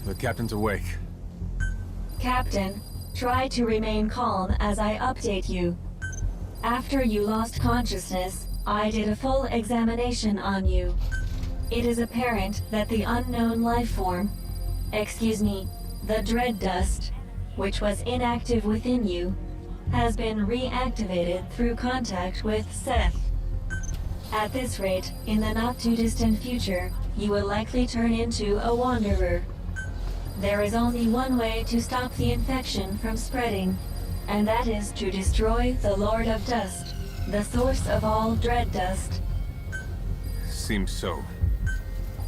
The captain's awake. Captain, try to remain calm as I update you. After you lost consciousness, I did a full examination on you. It is apparent that the unknown life form, the dread dust, which was inactive within you, has been reactivated through contact with Seth. At this rate, in the not-too-distant future, you will likely turn into a wanderer. There is only one way to stop the infection from spreading, and that is to destroy the Lord of Dust, the source of all dread dust. Seems so.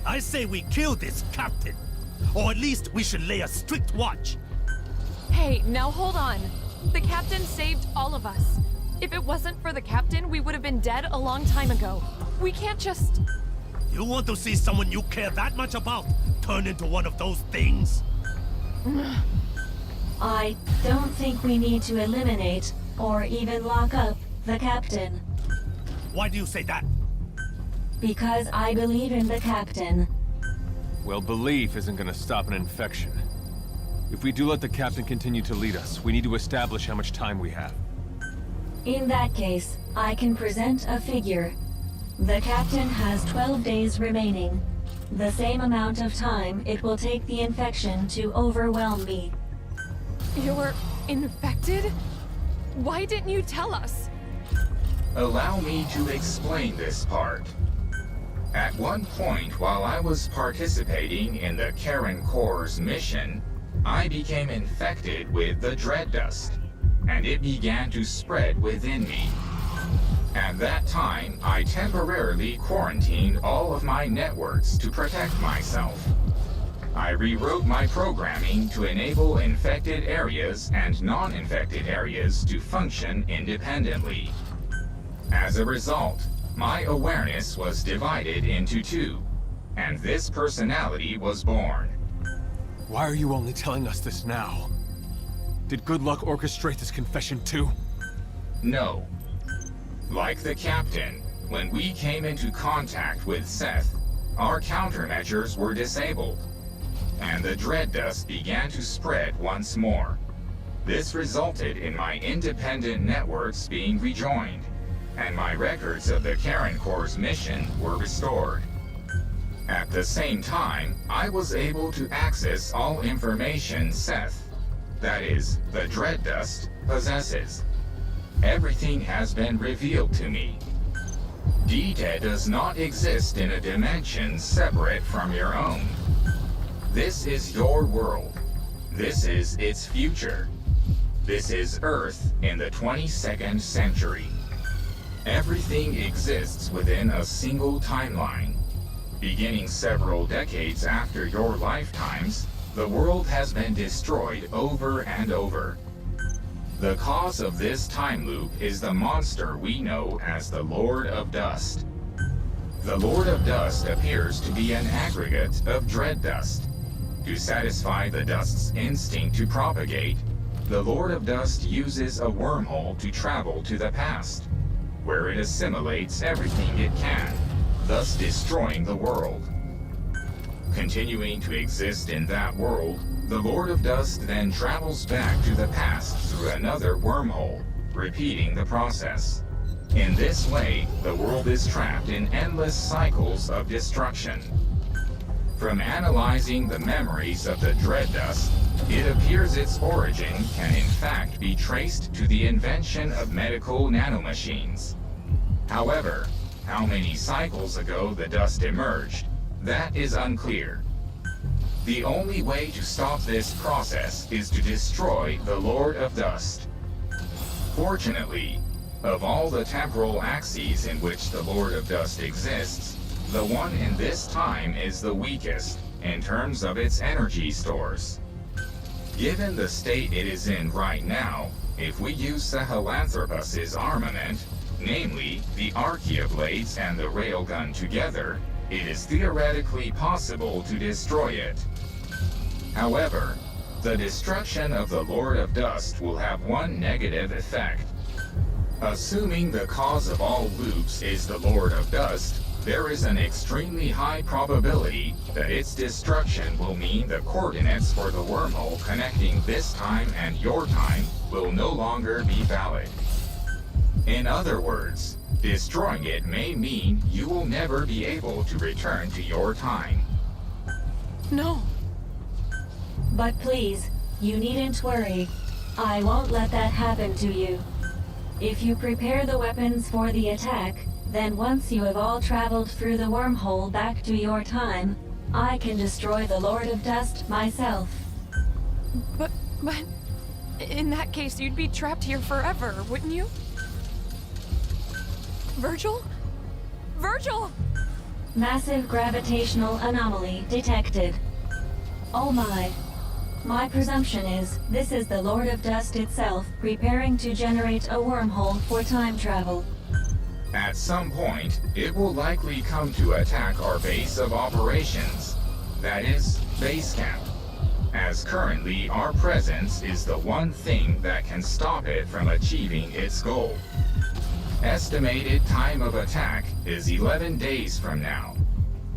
I say we kill this captain. Or at least we should lay a strict watch. Hey, now hold on. The captain saved all of us. If it wasn't for the captain, we would have been dead a long time ago. We can't just... You want to see someone you care that much about turn into one of those things? I don't think we need to eliminate, or even lock up, the captain. Why do you say that? Because I believe in the captain. Well, belief isn't gonna stop an infection. If we do let the captain continue to lead us, we need to establish how much time we have. In that case, I can present a figure. The captain has 12 days remaining. The same amount of time it will take the infection to overwhelm me. You're infected? Why didn't you tell us? Allow me to explain this part. At one point while I was participating in the Karen Corps' mission, I became infected with the dread dust, and it began to spread within me. At that time, I temporarily quarantined all of my networks to protect myself. I rewrote my programming to enable infected areas and non-infected areas to function independently. As a result, my awareness was divided into two, and this personality was born. Why are you only telling us this now? Did Good Luck orchestrate this confession too? No. Like the captain, when we came into contact with Seth, our countermeasures were disabled, and the dread dust began to spread once more. This resulted in my independent networks being rejoined, and my records of the Karen Corps' mission were restored. At the same time, I was able to access all information Seth, that is, the dread dust, possesses. Everything has been revealed to me. Dita does not exist in a dimension separate from your own. This is your world. This is its future. This is Earth in the 22nd century. Everything exists within a single timeline. Beginning several decades after your lifetimes, the world has been destroyed over and over. The cause of this time loop is the monster we know as the Lord of Dust. The Lord of Dust appears to be an aggregate of dread dust. To satisfy the dust's instinct to propagate, the Lord of Dust uses a wormhole to travel to the past, where it assimilates everything it can, thus destroying the world. Continuing to exist in that world, the Lord of Dust then travels back to the past through another wormhole, repeating the process. In this way, the world is trapped in endless cycles of destruction. From analyzing the memories of the dread dust, it appears its origin can in fact be traced to the invention of medical nanomachines. However, how many cycles ago the dust emerged, that is unclear. The only way to stop this process is to destroy the Lord of Dust. Fortunately, of all the temporal axes in which the Lord of Dust exists, the one in this time is the weakest in terms of its energy stores. Given the state it is in right now, if we use Sahelanthropus's armament, namely the Archaea blades and the railgun together, it is theoretically possible to destroy it. However, the destruction of the Lord of Dust will have one negative effect. Assuming the cause of all loops is the Lord of Dust, there is an extremely high probability that its destruction will mean the coordinates for the wormhole connecting this time and your time will no longer be valid. In other words, destroying it may mean you will never be able to return to your time. No. But please, you needn't worry. I won't let that happen to you. If you prepare the weapons for the attack, then once you have all traveled through the wormhole back to your time, I can destroy the Lord of Dust myself. But, in that case, you'd be trapped here forever, wouldn't you? Virgil? Virgil! Massive gravitational anomaly detected. Oh my. My presumption is, this is the Lord of Dust itself preparing to generate a wormhole for time travel. At some point, it will likely come to attack our base of operations. That is, base camp. As currently, our presence is the one thing that can stop it from achieving its goal. Estimated time of attack is 11 days from now.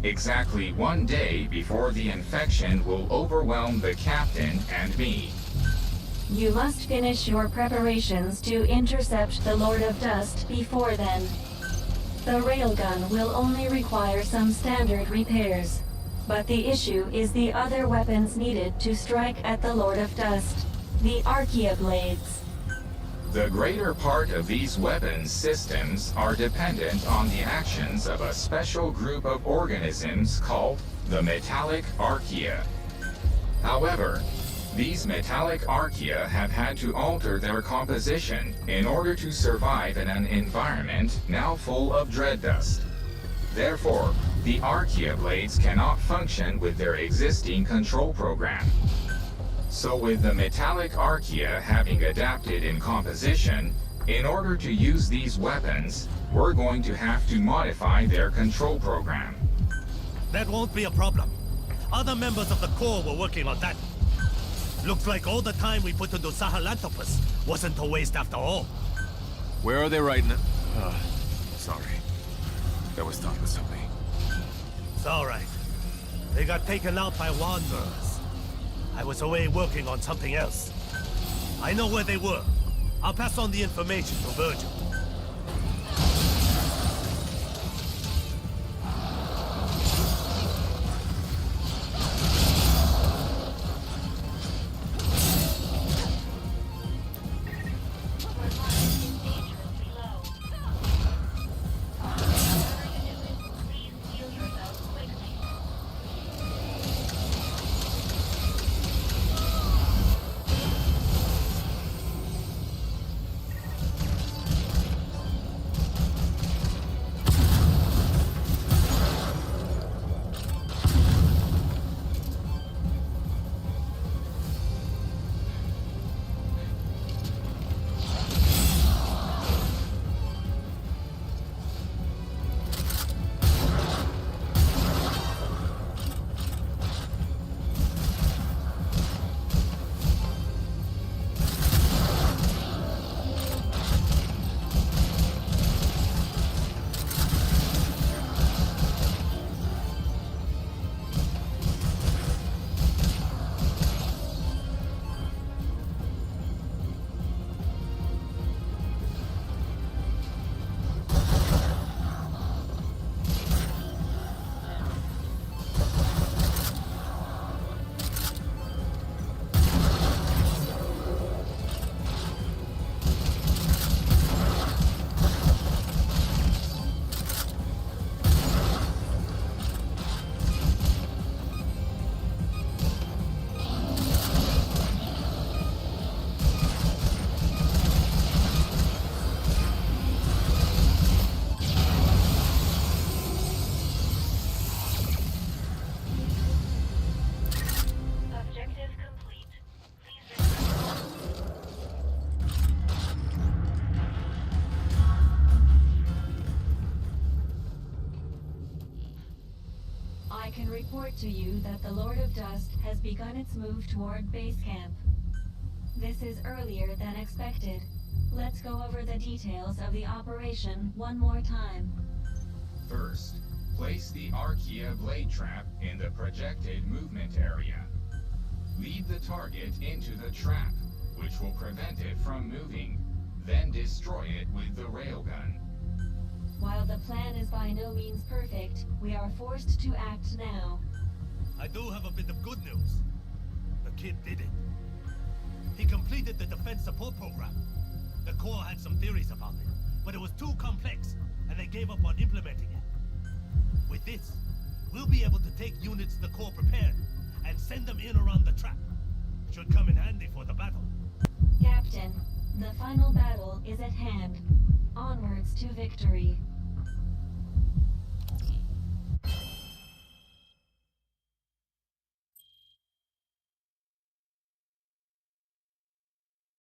Exactly 1 day before the infection will overwhelm the captain and me. You must finish your preparations to intercept the Lord of Dust before then. The railgun will only require some standard repairs, but the issue is the other weapons needed to strike at the Lord of Dust, the Archaea blades. The greater part of these weapons systems are dependent on the actions of a special group of organisms called the metallic Archaea. However, these metallic Archaea have had to alter their composition in order to survive in an environment now full of dread dust. Therefore, the Archaea blades cannot function with their existing control program. So with the metallic Archaea having adapted in composition, in order to use these weapons, we're going to have to modify their control program. That won't be a problem. Other members of the Corps were working on that. Looks like all the time we put into Sahelanthropus wasn't a waste after all. Where are they right now? Sorry. That was thoughtless of me. It's alright. They got taken out by wanderers. I was away working on something else. I know where they were. I'll pass on the information to Virgil. I can report to you that the Lord of Dust has begun its move toward base camp. This is earlier than expected. Let's go over the details of the operation one more time. First, Place the Archaea blade trap in the projected movement area. Lead the target into the trap, which will prevent it from moving. Then destroy it with the railgun. While the plan is by no means perfect, we are forced to act now. I do have a bit of good news. The kid did it. He completed the defense support program. The Corps had some theories about it, but it was too complex, and they gave up on implementing it. With this, we'll be able to take units the Corps prepared and send them in around the trap. Should come in handy for the battle. Captain, the final battle is at hand. Onwards to victory.